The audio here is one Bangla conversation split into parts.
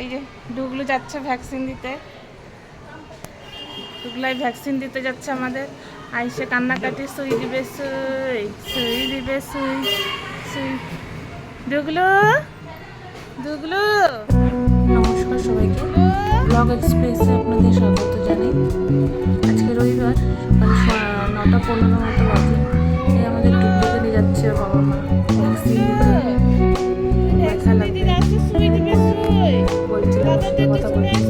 এই যে ডুগলু যাচ্ছে ভ্যাকসিন দিতে, ডুগলাই ভ্যাকসিন দিতে যাচ্ছে আমাদের। আইসে কান্নাকাটি, সুই দিবে সুই, সুই দিবে সুই, সুই। ডুগলু, ডুগলু। নমস্কার সবাইকে, ব্লগ এক্সপ্রেসে আপনাদের স্বাগত জানাই। আজকে রবিবার, সকাল 9:15 মতো বাজে। এই আমাদের ডুগলুকে নিয়ে যাচ্ছে বাবা মা ভ্যাকসিন দিতে। ব্যথা লাগবে বলছিল, কথা বলছিল।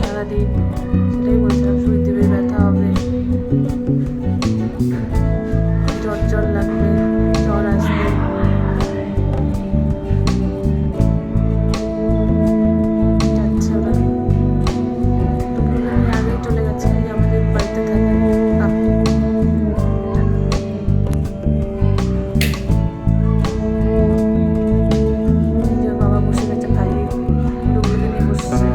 সারাদিন সেটাই বলছিলাম, সুই দিবে, ব্যথা হবে, জ্বর জ্বর লাগবে, জ্বর আসবে। যাচ্ছে ওরা, টুকটুকি আগেই চলে গেছে, আমাদের বাড়িতে থাকে কাকু। বাবা বসে গেছে খাইয়ে, টুকটুকি নিয়ে বসছে।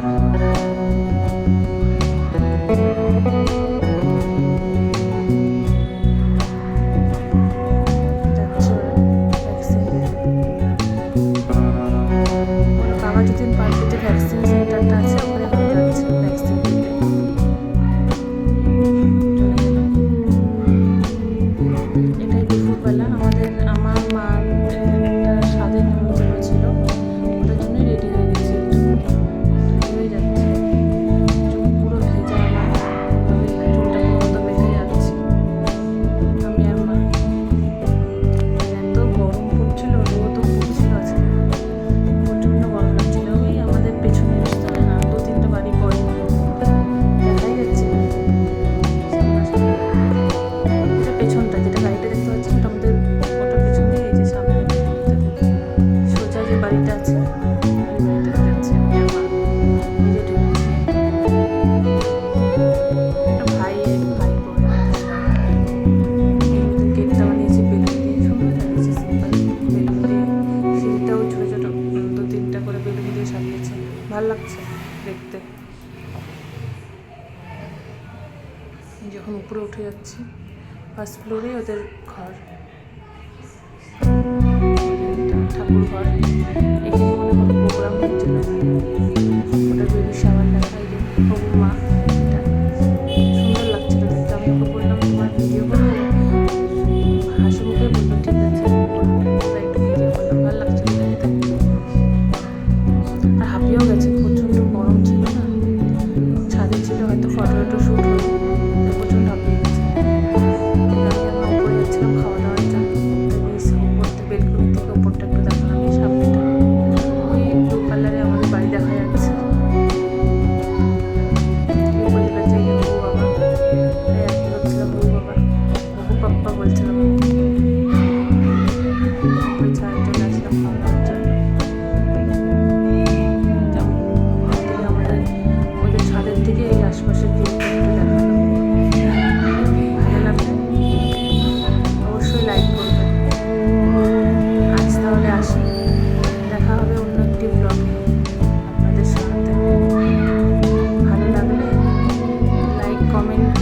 বাঘাযতীন পার্কে যে ভ্যাকসিন সেন্টারটা আছে, ওখানে এখন যাচ্ছে ভ্যাকসিন দিতে। এটাই দুপুরবেলা আমার মা একটা স্বাদের নিমন্ত্রণ ছিল, ওটার জন্য রেডি হয়ে গেছে, রেডি হয়ে যাচ্ছে। চোখ পুরো ভেজা, চুলটা মতো বেঁধে যাচ্ছে আমি আর মা। এত গরম পড়ছিল, রোদও পড়ছিল আজকে, প্রচণ্ড গরম লাগছিল। ওই আমাদের পেছনে রাস্তায় না 2-3টা বাড়ি পরে দেখাই যাচ্ছে সামনাসামনি। এটা পেছনটা, যেটা গাড়িটা দেখতে পাচ্ছি ওটা আমাদের, ওটার পেছন দিয়ে এই যে সামনে সোজা যে বাড়িটা আছে, ওই বাড়িটাতে যাচ্ছে আমি আর মা। এই যে ঢুকছি, একটা ভাই বলে কেকটা বানিয়েছি বেলুন দিয়ে, সুন্দর লাগিয়েছে, সিম্পল বেলুন দিয়ে। সিঁড়িটাও ছোটো ছোটো 2-3টা করে বেলুন দিয়ে সাজিয়েছে, ভালো লাগছে দেখতে। যখন উপরে উঠে যাচ্ছি, ফার্স্ট ফ্লোরে ওদের ঘর, ঠাকুর ঘর। এখানে মনে হয় প্রোগ্রাম হচ্ছিল, ওটা বেবি শাওয়ার দেখা। এই যে মা, এটা সুন্দর লাগছিল দেখতে। আমি ওকে বললাম তোমার ভিডিও করবো, হাসি মুখে বললো ঠিক আছে করবো। একটু ভিডিও করলাম, ভালো লাগছিল দেখতে। আর হাঁপিয়েও গেছে, প্রচণ্ড গরম ছিল না, ছাদে ছিল, হয়তো ফটো শ্যুট হলো, প্রচণ্ড হাঁপিয়ে গেছে। আমি আমার উপরে যাচ্ছিলাম খাওয়া দাওয়ার জন্য, উপরতে বেলকনি থেকে উপরটা একটু দেখালাম, এই সামনেটা ওই ব্লু কালারে আমাদের বাড়ি দেখা যাচ্ছে। বলে যাচ্ছে এই হবু বাবা, আর কি হচ্ছিলাম হবু বাবা, হবু পাপ্পা বলছিলাম। ওই ছাদের জন্য আসলাম খাওয়া দাওয়ার জন্য। আমাদের ওদের ছাদের থেকে এই আশপাশের ভিউটা একটু দেখালাম। ভালো লাগবে, অবশ্যই লাইক করবেন। আজ তাহলে আসি, দেখা হবে অন্য একটি ব্লগে আপনাদের সাথে। ভালো লাগলে লাইক, কমেন্ট